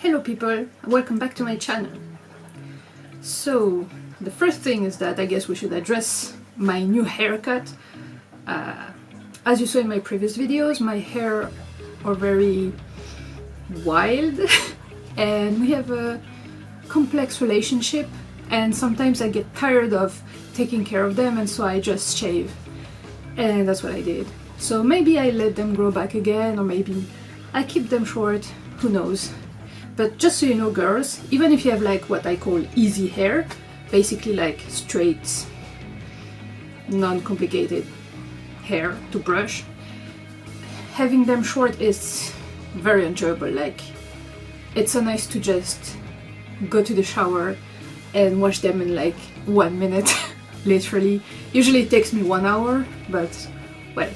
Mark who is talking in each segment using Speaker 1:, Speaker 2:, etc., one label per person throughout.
Speaker 1: Hello people, welcome back to my channel. So, the first thing is that I guess we should address my new haircut. As you saw in my previous videos, my hair are very wild and we have a complex relationship, and sometimes I get tired of taking care of them, and so I just shave. And that's what I did. So maybe I let them grow back again, or maybe I keep them short, who knows. But just so you know, girls, even if you have like what I call easy hair, basically like straight, non-complicated hair to brush, having them short is very enjoyable. Like, it's so nice to just go to the shower and wash them in like 1 minute, literally. Usually it takes me 1 hour, but well,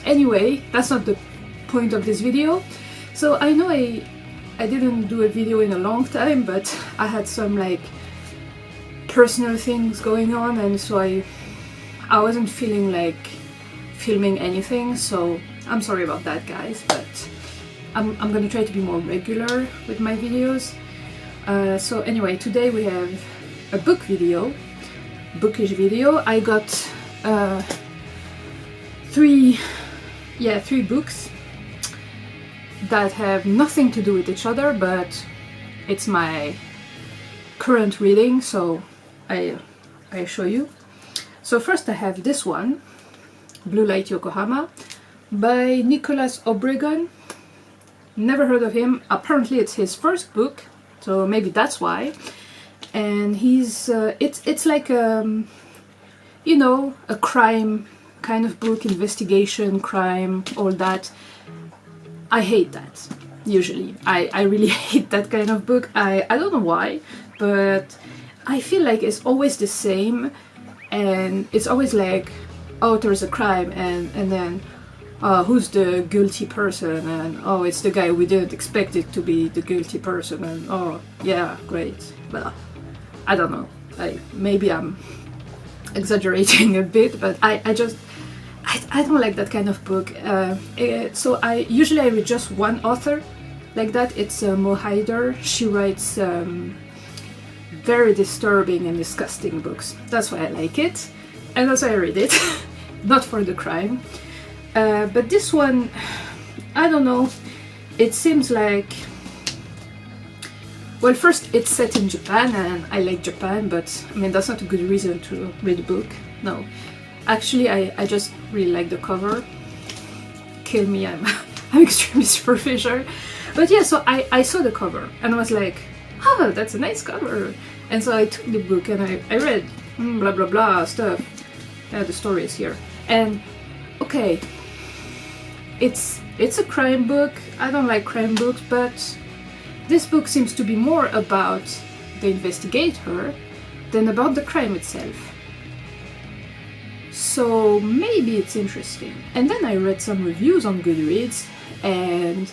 Speaker 1: anyway, that's not the point of this video. So I know I didn't do a video in a long time, but I had some like personal things going on, and so I wasn't feeling like filming anything, so I'm sorry about that, guys, but I'm gonna try to be more regular with my videos. So anyway, today we have a bookish video. I got three books that have nothing to do with each other, but it's my current reading, so I show you. So first I have this one, Blue Light Yokohama, by Nicholas Obregon. Never heard of him. Apparently it's his first book, so maybe that's why. And he's it's like you know, a crime kind of book, investigation, crime, all that. I hate that, usually. I really hate that kind of book. I don't know why, but I feel like it's always the same, and it's always like, oh, there's a crime, and then who's the guilty person, and oh, it's the guy we didn't expect it to be the guilty person, and oh, yeah, great. Well, I don't know. Maybe I'm exaggerating a bit, but I don't like that kind of book. So I usually read just one author like that. It's Mo Haider. She writes very disturbing and disgusting books. That's why I like it, and that's why I read it. Not for the crime. But this one, I don't know. It seems like, well, first it's set in Japan, and I like Japan, but I mean that's not a good reason to read a book. No. Actually, I just really like the cover. Kill me, I'm extremely superficial. But yeah, so I saw the cover and I was like, oh, that's a nice cover. And so I took the book and I read blah blah blah stuff. Yeah, the story is here. And okay, it's a crime book. I don't like crime books, but this book seems to be more about the investigator than about the crime itself. So maybe it's interesting. And then I read some reviews on Goodreads, and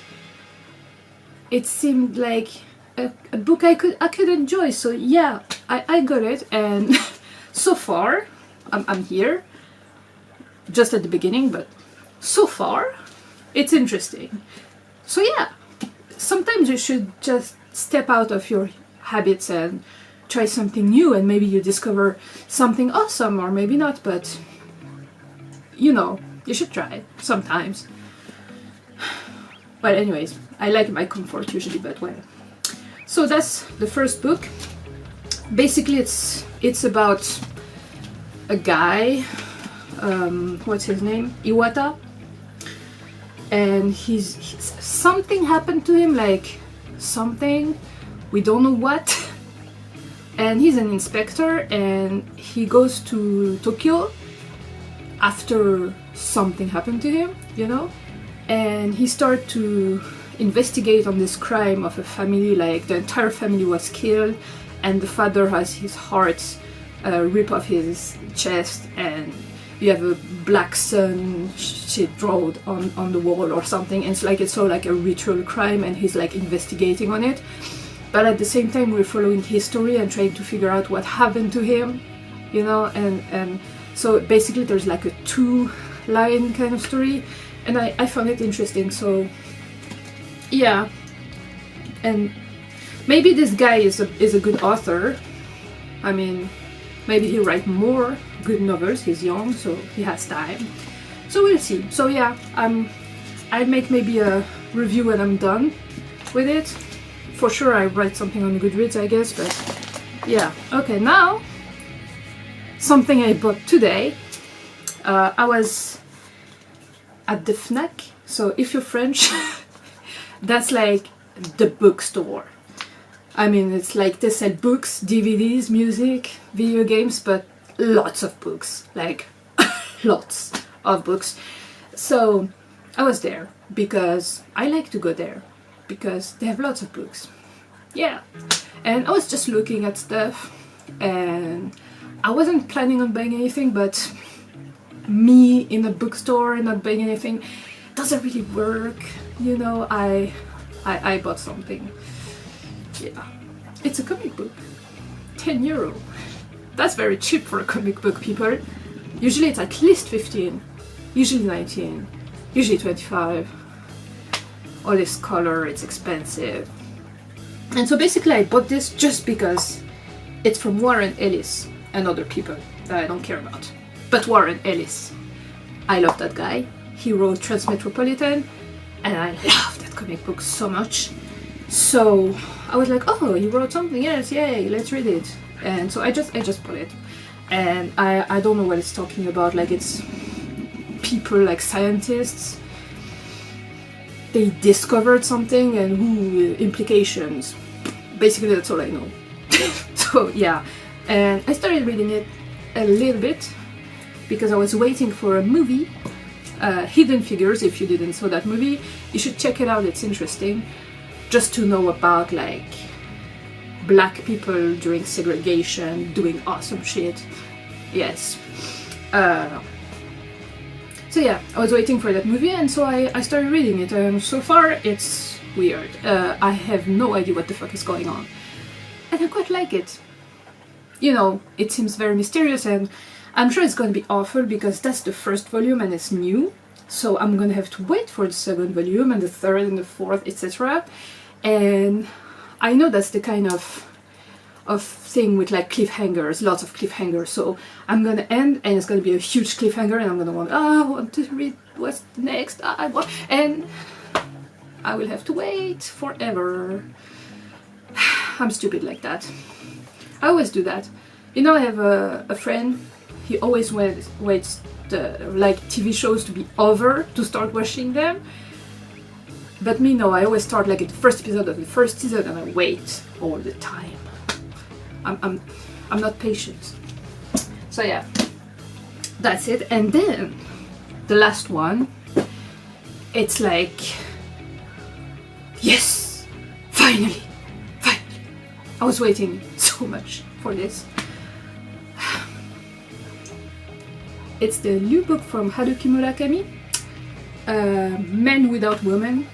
Speaker 1: it seemed like a book I could enjoy. So yeah, I got it, and so far I'm here, just at the beginning, but so far it's interesting. So yeah, sometimes you should just step out of your habits and try something new, and maybe you discover something awesome, or maybe not, but you know, you should try it sometimes. Well, anyways, I like my comfort usually, but well. So that's the first book. Basically it's about a guy, what's his name? Iwata. And he's something happened to him, like something, we don't know what. And he's an inspector, and he goes to Tokyo after something happened to him, you know, and he started to investigate on this crime of a family. Like, the entire family was killed, and the father has his heart rip off his chest, and you have a black sun shit drawn on the wall or something, and it's all like a ritual crime, and he's like investigating on it. But at the same time we're following his story and trying to figure out what happened to him, you know, and so basically there's like a two-line kind of story, and I found it interesting. So yeah, and maybe this guy is a good author. I mean, maybe he'll write more good novels. He's young, so he has time. So we'll see. So yeah, I'll make maybe a review when I'm done with it. For sure I write something on Goodreads, I guess, but yeah. Okay, now something I bought today. I was at the Fnac, so if you're French, that's like the bookstore. I mean, it's like they sell books, DVDs, music, video games, but lots of books, like lots of books. So I was there because I like to go there because they have lots of books. Yeah, and I was just looking at stuff and I wasn't planning on buying anything, but me in a bookstore and not buying anything doesn't really work, you know. I bought something. Yeah, it's a comic book, 10 euro. That's very cheap for a comic book, people. Usually it's at least 15, usually 19, usually 25. All this color, it's expensive. And so basically I bought this just because it's from Warren Ellis and other people that I don't care about. But Warren Ellis, I love that guy. He wrote Transmetropolitan and I love that comic book so much. So I was like, oh, he wrote something else, yay, let's read it. And so I just bought it. And I don't know what it's talking about, like it's people like scientists. They discovered something and who implications. Basically that's all I know. So yeah, and I started reading it a little bit because I was waiting for a movie, Hidden Figures. If you didn't saw that movie, you should check it out, it's interesting. Just to know about like black people during segregation doing awesome shit. Yes. So yeah, I was waiting for that movie and so I started reading it, and so far it's weird. I have no idea what the fuck is going on. And I quite like it. You know, it seems very mysterious and I'm sure it's going to be awful because that's the first volume and it's new. So I'm going to have to wait for the second volume and the third and the fourth, etc. And I know that's the kind of thing with like cliffhangers, lots of cliffhangers. So I'm gonna end and it's gonna be a huge cliffhanger and I'm gonna want, I want to read what's next, and I will have to wait forever. I'm stupid like that. I always do that. You know, I have a friend, he always waits like TV shows to be over to start watching them. But me, no, I always start like at the first episode of the first season and I wait all the time. I'm not patient. So yeah, that's it. And then the last one, it's like, yes, finally. I was waiting so much for this. It's the new book from Haruki Murakami, Men Without Women.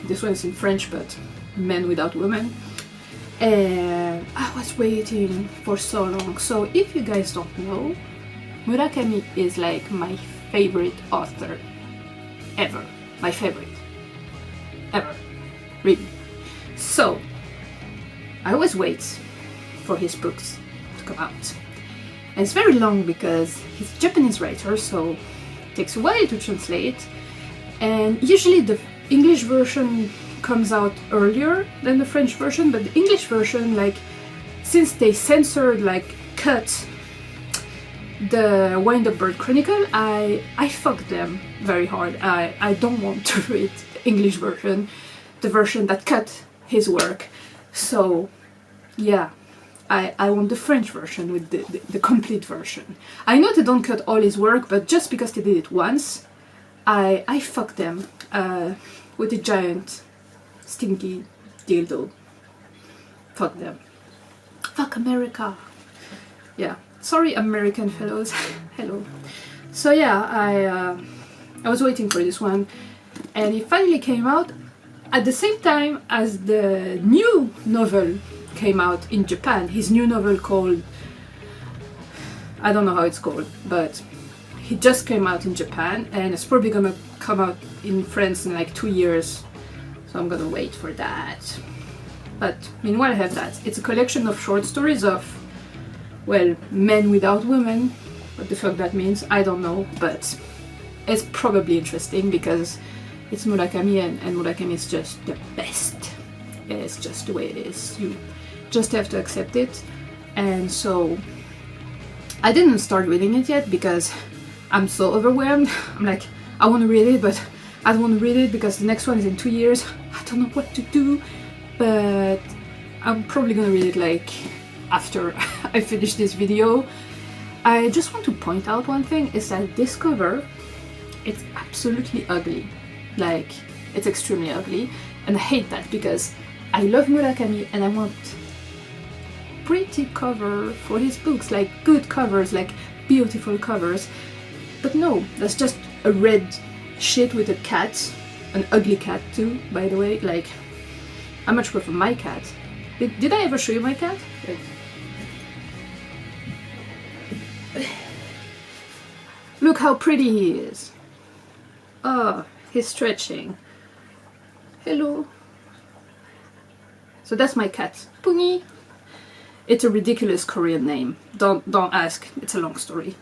Speaker 1: This one is in French, but Men Without Women. And I was waiting for so long. So if you guys don't know, Murakami is like my favorite author ever. My favorite ever, really. So I always wait for his books to come out. And it's very long because he's a Japanese writer, so it takes a while to translate. And usually the English version comes out earlier than the French version, but the English version, like, since they censored, like, cut the Wind Up Bird Chronicle, I fucked them very hard. I don't want to read the English version, the version that cut his work. So yeah, I want the French version with the complete version. I know they don't cut all his work, but just because they did it once, I fucked them with a giant stinky dildo. Fuck them. Fuck America. Yeah. Sorry, American fellows. Hello. So yeah, I was waiting for this one, and it finally came out at the same time as the new novel came out in Japan. His new novel called, I don't know how it's called, but he just came out in Japan, and it's probably gonna come out in France in like 2 years. So I'm gonna wait for that. But meanwhile I have that. It's a collection of short stories of, well, men without women. What the fuck that means, I don't know, but it's probably interesting because it's Murakami, and Murakami is just the best. It's just the way it is. You just have to accept it. And so I didn't start reading it yet because I'm so overwhelmed. I'm like, I want to read it, but I don't want to read it because the next one is in 2 years. I don't know what to do, but I'm probably gonna read it like after I finish this video. I just want to point out one thing, is that this cover, it's absolutely ugly. Like, it's extremely ugly, and I hate that because I love Murakami and I want pretty cover for his books, like good covers, like beautiful covers. But no, that's just a red shit with a cat, an ugly cat too, by the way. Like, I much prefer my cat. Did I ever show you my cat? Wait. Look how pretty he is. Oh, he's stretching. Hello. So that's my cat, Pungi. It's a ridiculous Korean name. Don't ask. It's a long story.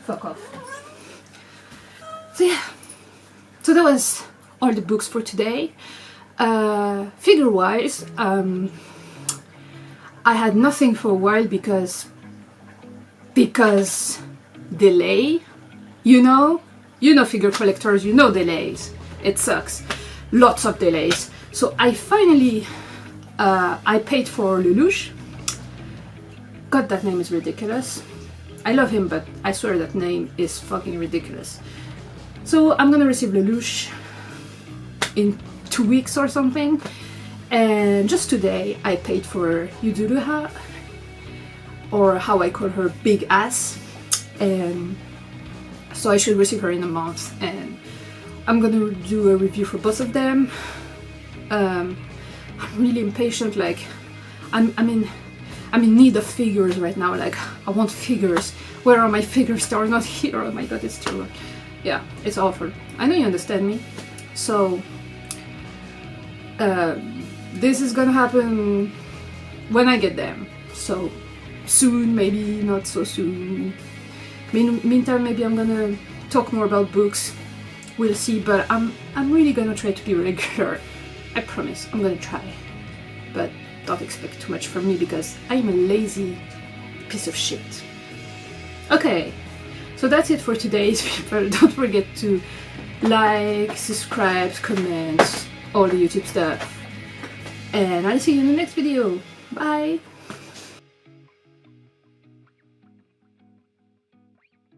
Speaker 1: Fuck off. So yeah. So that was all the books for today. Figure-wise, I had nothing for a while because delay. You know figure collectors, you know delays. It sucks. Lots of delays. So I finally I paid for Lelouch. God, that name is ridiculous. I love him, but I swear that name is fucking ridiculous. So I'm gonna receive Lelouch in 2 weeks or something. And just today I paid for Yuduruha, or how I call her, Big Ass. And so I should receive her in a month, and I'm gonna do a review for both of them. I'm really impatient, like I'm in need of figures right now. Like, I want figures. Where are my figures? They are not here. Oh my god, it's true. Yeah, it's awful. I know you understand me. So this is gonna happen when I get them. So soon, maybe not so soon. Meantime, maybe I'm gonna talk more about books. We'll see, but I'm really gonna try to be regular. I promise, I'm gonna try. But don't expect too much from me because I'm a lazy piece of shit. Okay, so that's it for today's people. Don't forget to like, subscribe, comment, all the YouTube stuff. And I'll see you in the next video. Bye!